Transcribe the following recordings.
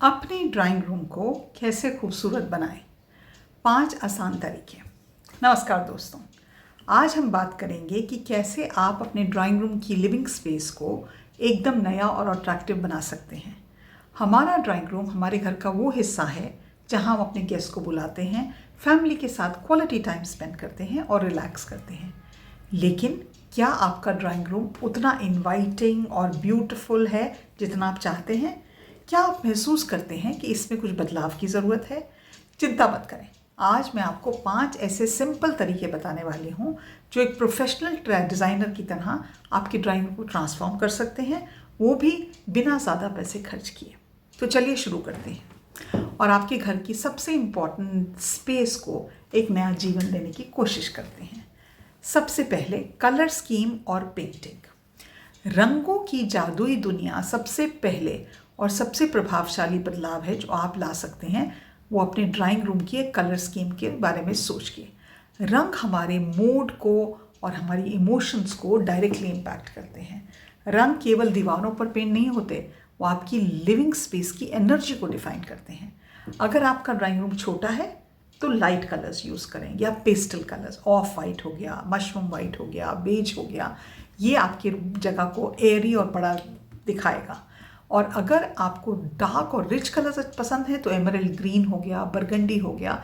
अपनी drawing room को कैसे खूबसूरत बनाएं? 5 आसान तरीके। नमस्कार दोस्तों, आज हम बात करेंगे कि कैसे आप अपने ड्राइंग रूम की लिविंग स्पेस को एकदम नया और अट्रैक्टिव बना सकते हैं। हमारा ड्राइंग रूम हमारे घर का वो हिस्सा है जहां हम अपने गेस्ट को बुलाते हैं, फैमिली के साथ क्वालिटी टाइम स्पेंड करते हैं और रिलैक्स करते हैं। लेकिन क्या आपका ड्राइंग रूम उतना इनवाइटिंग और ब्यूटीफुल है जितना आप चाहते हैं? क्या आप महसूस करते हैं कि इसमें कुछ बदलाव की ज़रूरत है? चिंता मत करें, आज मैं आपको 5 ऐसे सिंपल तरीके बताने वाली हूँ जो एक प्रोफेशनल डिज़ाइनर की तरह आपकी ड्राइंग को ट्रांसफॉर्म कर सकते हैं, वो भी बिना ज़्यादा पैसे खर्च किए। तो चलिए शुरू करते हैं और आपके घर की सबसे इम्पॉर्टेंट स्पेस को एक नया जीवन देने की कोशिश करते हैं। सबसे पहले कलर स्कीम और पेंटिंग। रंगों की जादुई दुनिया सबसे पहले और सबसे प्रभावशाली बदलाव है जो आप ला सकते हैं, वो अपने ड्राइंग रूम की एक कलर स्कीम के बारे में सोच के। रंग हमारे मूड को और हमारी इमोशंस को डायरेक्टली इम्पैक्ट करते हैं। रंग केवल दीवारों पर पेंट नहीं होते, वो आपकी लिविंग स्पेस की एनर्जी को डिफाइन करते हैं। अगर आपका ड्राइंग रूम छोटा है तो लाइट कलर्स यूज़ करें या पेस्टल कलर्स, ऑफ वाइट हो गया, मशरूम वाइट हो गया, बेज हो गया, ये आपकी जगह को एयरी और बड़ा दिखाएगा। और अगर आपको डार्क और रिच कलर्स पसंद है तो एमरल्ड ग्रीन हो गया, बरगंडी हो गया,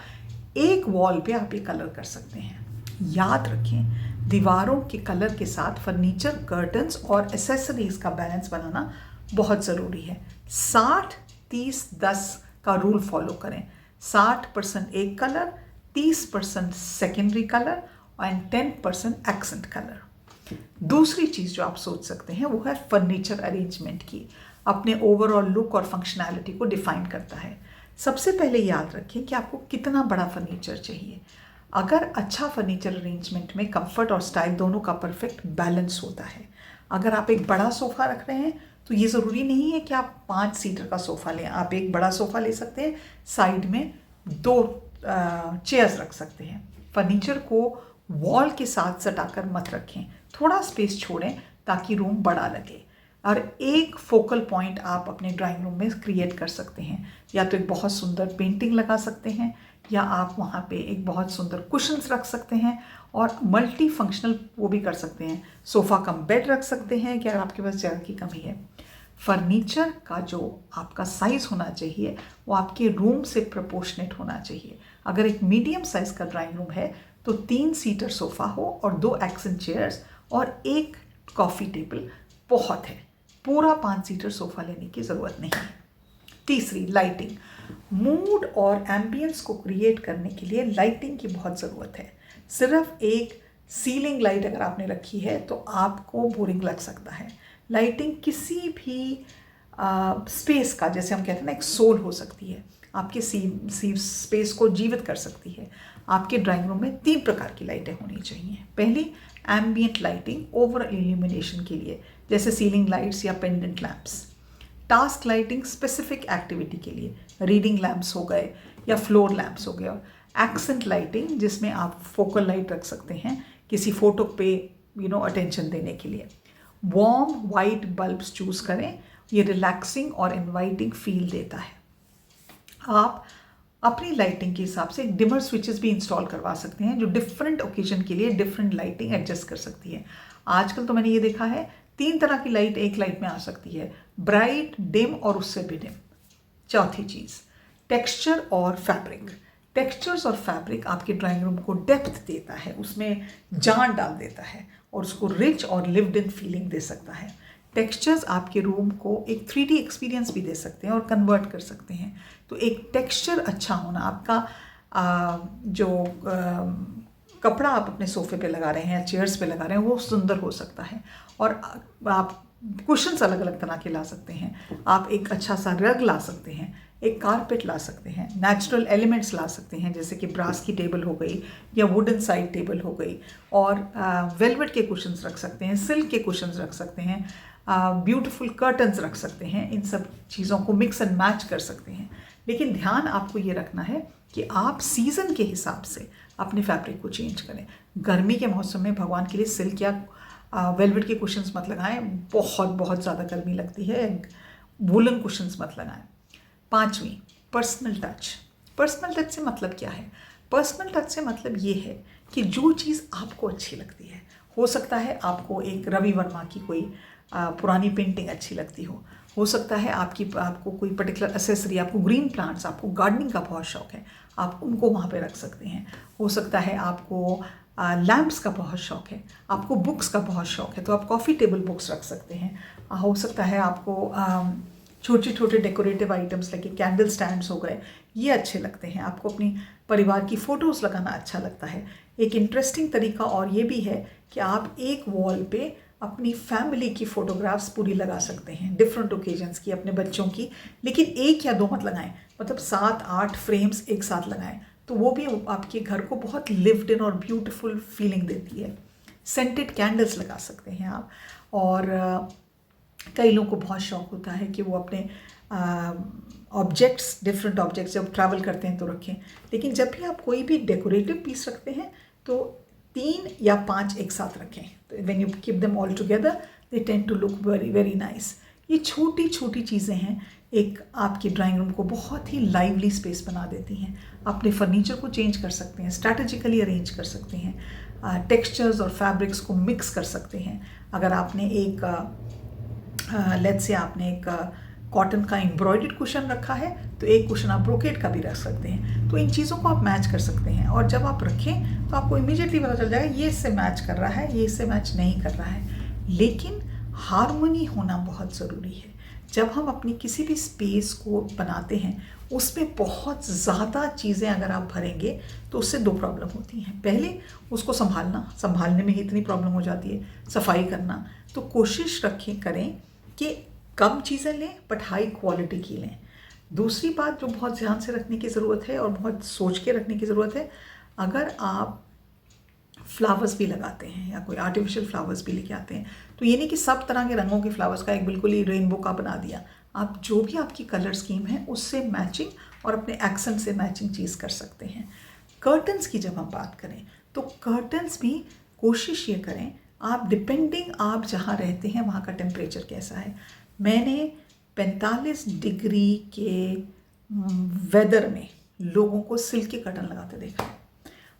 एक वॉल पे आप ये कलर कर सकते हैं। याद रखें, दीवारों के कलर के साथ फर्नीचर, कर्टन्स और एसेसरीज का बैलेंस बनाना बहुत ज़रूरी है। 60-30-10 का रूल फॉलो करें। 60% एक colour, 30% secondary colour and 10% accent colour. दूसरी चीज़ जो आप सोच सकते हैं वो है फर्नीचर अरेंजमेंट की। अपने ओवरऑल लुक और फंक्शनैलिटी को डिफाइन करता है। सबसे पहले याद रखें कि आपको कितना बड़ा फर्नीचर चाहिए। अगर अच्छा फर्नीचर अरेंजमेंट में कंफर्ट और स्टाइल दोनों का परफेक्ट बैलेंस होता है। अगर आप एक बड़ा सोफ़ा रख रहे हैं तो ये ज़रूरी नहीं है कि आप 5 सीटर का सोफ़ा लें। आप एक बड़ा सोफ़ा ले सकते हैं, साइड में 2 चेयर्स रख सकते हैं। फर्नीचर को वॉल के साथ सटाकर मत रखें, थोड़ा स्पेस छोड़ें ताकि रूम बड़ा लगे। और एक फोकल पॉइंट आप अपने ड्राइंग रूम में क्रिएट कर सकते हैं। या तो एक बहुत सुंदर पेंटिंग लगा सकते हैं या आप वहाँ पे एक बहुत सुंदर कुशन्स रख सकते हैं और मल्टी फंक्शनल वो भी कर सकते हैं। सोफ़ा कम बेड रख सकते हैं कि अगर आपके पास जगह की कमी है। फर्नीचर का जो आपका साइज़ होना चाहिए वो आपके रूम से प्रोपोर्शनेट होना चाहिए। अगर एक मीडियम साइज़ का ड्राइंग रूम है तो 3 सीटर सोफ़ा हो और 2 एक्सेंट चेयर्स और एक कॉफ़ी टेबल बहुत है। पूरा 5 सीटर सोफ़ा लेने की ज़रूरत नहीं है। तीसरी, लाइटिंग। मूड और एम्बियंस को क्रिएट करने के लिए लाइटिंग की बहुत ज़रूरत है। सिर्फ एक सीलिंग लाइट अगर आपने रखी है तो आपको बोरिंग लग सकता है। लाइटिंग किसी भी स्पेस का, जैसे हम कहते हैं ना, एक सोल हो सकती है। आपके स्पेस को जीवित कर सकती है। आपके ड्राइंग रूम में 3 प्रकार की लाइटें होनी चाहिए। पहली, एम्बियंट लाइटिंग ओवरऑल इल्यूमिनेशन के लिए, जैसे सीलिंग लाइट्स या pendant lamps. Task lighting specific activity के लिए, रीडिंग लैम्प्स हो गए या फ्लोर लैम्प्स हो गए। और एक्सेंट लाइटिंग जिसमें आप फोकल लाइट रख सकते हैं किसी फोटो पे अटेंशन देने के लिए। वार्म वाइट बल्ब्स चूज करें, ये रिलैक्सिंग और इनवाइटिंग फील देता है। आप अपनी लाइटिंग के हिसाब से डिमर स्विचेस भी इंस्टॉल करवा सकते हैं जो डिफरेंट ओकेजन के लिए डिफरेंट लाइटिंग एडजस्ट कर सकती है। आजकल तो मैंने ये देखा है 3 तरह की लाइट एक लाइट में आ सकती है, ब्राइट, डिम और उससे भी डिम। चौथी चीज़, टेक्सचर और फैब्रिक। टेक्सचर्स और फैब्रिक आपके ड्राइंग रूम को डेप्थ देता है, उसमें जान डाल देता है और उसको रिच और लिव्ड इन फीलिंग दे सकता है। टेक्सचर्स आपके रूम को एक 3D एक्सपीरियंस भी दे सकते हैं और कन्वर्ट कर सकते हैं। तो एक टेक्सचर अच्छा होना, आपका जो कपड़ा आप अपने सोफे पे लगा रहे हैं या चेयर्स पे लगा रहे हैं वो सुंदर हो सकता है। और आप कुशन्स अलग अलग तरह के ला सकते हैं। आप एक अच्छा सा रग ला सकते हैं, एक कारपेट ला सकते हैं, नेचुरल एलिमेंट्स ला सकते हैं जैसे कि ब्रास की टेबल हो गई या वुडन साइड टेबल हो गई। और वेलवेट के कुशन्स रख सकते हैं, सिल्क के कुशन्स रख सकते हैं, ब्यूटीफुल कर्टन्स रख सकते हैं। इन सब चीज़ों को मिक्स एंड मैच कर सकते हैं। लेकिन ध्यान आपको ये रखना है कि आप सीज़न के हिसाब से अपने फैब्रिक को चेंज करें। गर्मी के मौसम में भगवान के लिए सिल्क या वेलवेट के कुशन्स मत लगाएं, बहुत बहुत ज़्यादा गर्मी लगती है। वुलन कुशन्स मत लगाएं। 5वीं, पर्सनल टच। पर्सनल टच से मतलब क्या है? पर्सनल टच से मतलब ये है कि जो चीज़ आपको अच्छी लगती है, हो सकता है आपको एक रवि वर्मा की कोई पुरानी पेंटिंग अच्छी लगती हो सकता है आपको कोई पर्टिकुलर एसेसरी, आपको ग्रीन प्लांट्स, आपको गार्डनिंग का बहुत शौक है, आप उनको वहाँ पे रख सकते हैं। हो सकता है आपको लैम्प्स का बहुत शौक है, आपको बुक्स का बहुत शौक है, तो आप कॉफ़ी टेबल बुक्स रख सकते हैं। हो सकता है आपको छोटे छोटे डेकोरेटिव आइटम्स लगे, कैंडल स्टैंड्स हो गए, ये अच्छे लगते हैं। आपको अपनी परिवार की फ़ोटोज़ लगाना अच्छा लगता है। एक इंटरेस्टिंग तरीका और ये भी है कि आप एक वॉल पे अपनी फैमिली की फ़ोटोग्राफ्स पूरी लगा सकते हैं, डिफरेंट ओकेजन्स की, अपने बच्चों की, लेकिन 1 या 2 मत लगाएं, मतलब 7-8 फ्रेम्स एक साथ लगाएं, तो वो भी आपके घर को बहुत लिव्ड इन और ब्यूटीफुल फीलिंग देती है। सेंटेड कैंडल्स लगा सकते हैं आप। और कई लोगों को बहुत शौक होता है कि वो अपने ऑब्जेक्ट्स, डिफरेंट ऑब्जेक्ट्स जब ट्रैवल करते हैं तो रखें, लेकिन जब भी आप कोई भी डेकोरेटिव पीस रखते हैं तो 3 या 5 एक साथ रखें। तो when you keep them all together they tend to look very very nice. ये छोटी छोटी चीज़ें हैं, एक आपकी ड्राइंग रूम को बहुत ही लाइवली स्पेस बना देती हैं। अपने फर्नीचर को चेंज कर सकते हैं, स्ट्रैटेजिकली अरेंज कर सकते हैं, टेक्सचर्स और फैब्रिक्स को मिक्स कर सकते हैं। अगर आपने एक लेट्स से आपने एक कॉटन का एम्ब्रॉयडर्ड कुशन रखा है, तो एक कुशन आप ब्रोकेट का भी रख सकते हैं। तो इन चीज़ों को आप मैच कर सकते हैं, और जब आप रखें तो आपको इमीडिएटली पता चल जाएगा ये इससे मैच कर रहा है, ये इससे मैच नहीं कर रहा है। लेकिन हार्मनी होना बहुत ज़रूरी है। जब हम अपनी किसी भी स्पेस को बनाते हैं, उसमें बहुत ज़्यादा चीज़ें अगर आप भरेंगे तो उससे 2 प्रॉब्लम होती हैं। पहले उसको संभालने में ही इतनी प्रॉब्लम हो जाती है, सफाई करना। तो कोशिश करें कि कम चीज़ें लें बट हाई क्वालिटी की लें। दूसरी बात जो बहुत ध्यान से रखने की ज़रूरत है और बहुत सोच के रखने की ज़रूरत है, अगर आप फ्लावर्स भी लगाते हैं या कोई आर्टिफिशियल फ्लावर्स भी लेके आते हैं, तो ये नहीं कि सब तरह के रंगों के फ्लावर्स का एक बिल्कुल ही रेनबो का बना दिया। आप जो भी आपकी कलर स्कीम है उससे मैचिंग और अपने एक्सेंट से मैचिंग चीज़ कर सकते हैं। कर्टन्स की जब हम बात करें तो कर्टन्स भी कोशिश ये करें, आप डिपेंडिंग आप जहाँ रहते हैं वहाँ का टेम्परेचर कैसा है। मैंने 45 डिग्री के वेदर में लोगों को सिल्क के कर्टन लगाते देखा है।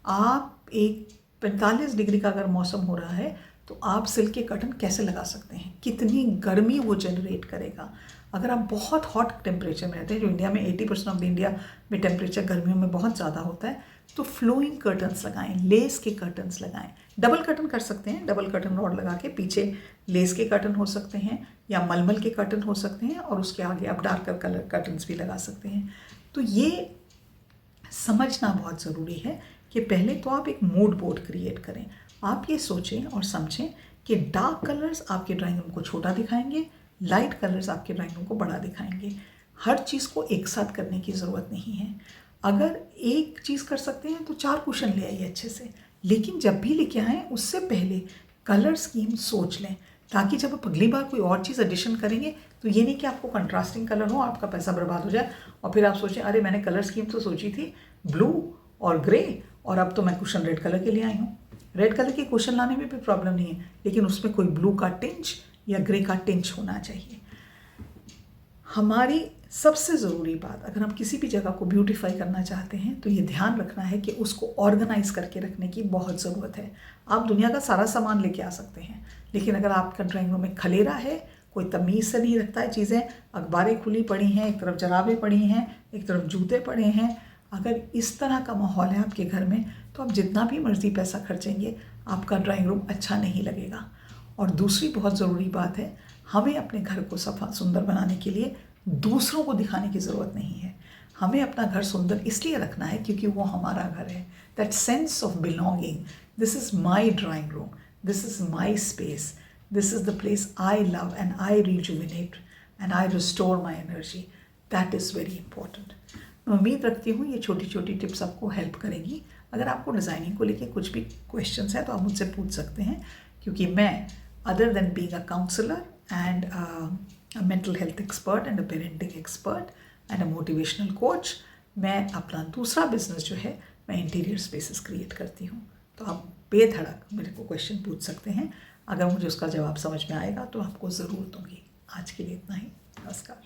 आप एक 45 डिग्री का अगर मौसम हो रहा है तो आप सिल्क के कर्टन कैसे लगा सकते हैं? कितनी गर्मी वो जनरेट करेगा। अगर आप बहुत हॉट टेम्परेचर में रहते हैं, जो इंडिया में 80% ऑफ द इंडिया में टेम्परेचर गर्मियों में बहुत ज़्यादा होता है, तो फ्लोइंग कर्टन्स लगाएं, लेस के कर्टन्स लगाएं। डबल कर्टन कर सकते हैं, डबल कर्टन रॉड लगा के पीछे लेस के कर्टन हो सकते हैं या मलमल के कर्टन हो सकते हैं, और उसके आगे आप डार्कर कलर कर्टन्स भी लगा सकते हैं। तो ये समझना बहुत ज़रूरी है कि पहले तो आप एक मूड बोर्ड क्रिएट करें। आप ये सोचें और समझें कि डार्क कलर्स आपके ड्राइंग रूम को छोटा दिखाएंगे, लाइट कलर्स आपके ड्राइंग रूम को बड़ा दिखाएंगे। हर चीज़ को एक साथ करने की ज़रूरत नहीं है। अगर एक चीज़ कर सकते हैं तो 4 कुशन ले आइए अच्छे से, लेकिन जब भी लेके आएँ उससे पहले कलर स्कीम सोच लें, ताकि जब आप अगली बार कोई और चीज़ एडिशन करेंगे तो ये नहीं कि आपको कंट्रास्टिंग कलर हो, आपका पैसा बर्बाद हो जाए और फिर आप सोचें अरे मैंने कलर स्कीम तो सोची थी ब्लू और ग्रे, और अब तो मैं कुशन रेड कलर के लिए आई हूँ। रेड कलर के कुशन लाने में भी प्रॉब्लम नहीं है, लेकिन उसमें कोई ब्लू का टिंच या ग्रे का टिंच होना चाहिए। हमारी सबसे ज़रूरी बात, अगर हम किसी भी जगह को ब्यूटीफाई करना चाहते हैं तो ये ध्यान रखना है कि उसको ऑर्गेनाइज करके रखने की बहुत ज़रूरत है। आप दुनिया का सारा सामान लेके आ सकते हैं, लेकिन अगर आपका ड्राइंग रूम में खलेरा है, कोई तमीज़ से नहीं रखता है चीज़ें, अखबारें खुली पड़ी हैं, एक तरफ जराबें पड़ी हैं, एक तरफ जूते पड़े हैं, अगर इस तरह का माहौल है आपके घर में, तो आप जितना भी मर्ज़ी पैसा खर्चेंगे आपका ड्राइंग रूम अच्छा नहीं लगेगा। और दूसरी बहुत ज़रूरी बात है, हमें अपने घर को सफ़ा सुंदर बनाने के लिए दूसरों को दिखाने की ज़रूरत नहीं है। हमें अपना घर सुंदर इसलिए रखना है क्योंकि वो हमारा घर है। That sense of belonging, this is my drawing room, this is my space, this is the place I love and I rejuvenate and I restore my energy. That is very important. मैं उम्मीद रखती हूँ ये छोटी छोटी tips आपको help करेंगी। अगर आपको डिज़ाइनिंग को लेकर कुछ भी क्वेश्चंस हैं तो आप मुझसे पूछ सकते हैं, क्योंकि मैं other than being a counsellor and a mental health expert and a parenting expert and a motivational coach, मैं अपना दूसरा बिजनेस जो है मैं इंटीरियर स्पेसेस क्रिएट करती हूँ। तो आप बेधड़क मेरे को क्वेश्चन पूछ सकते हैं, अगर मुझे उसका जवाब समझ में आएगा तो आपको ज़रूर दूँगी। आज के लिए इतना ही, नमस्कार।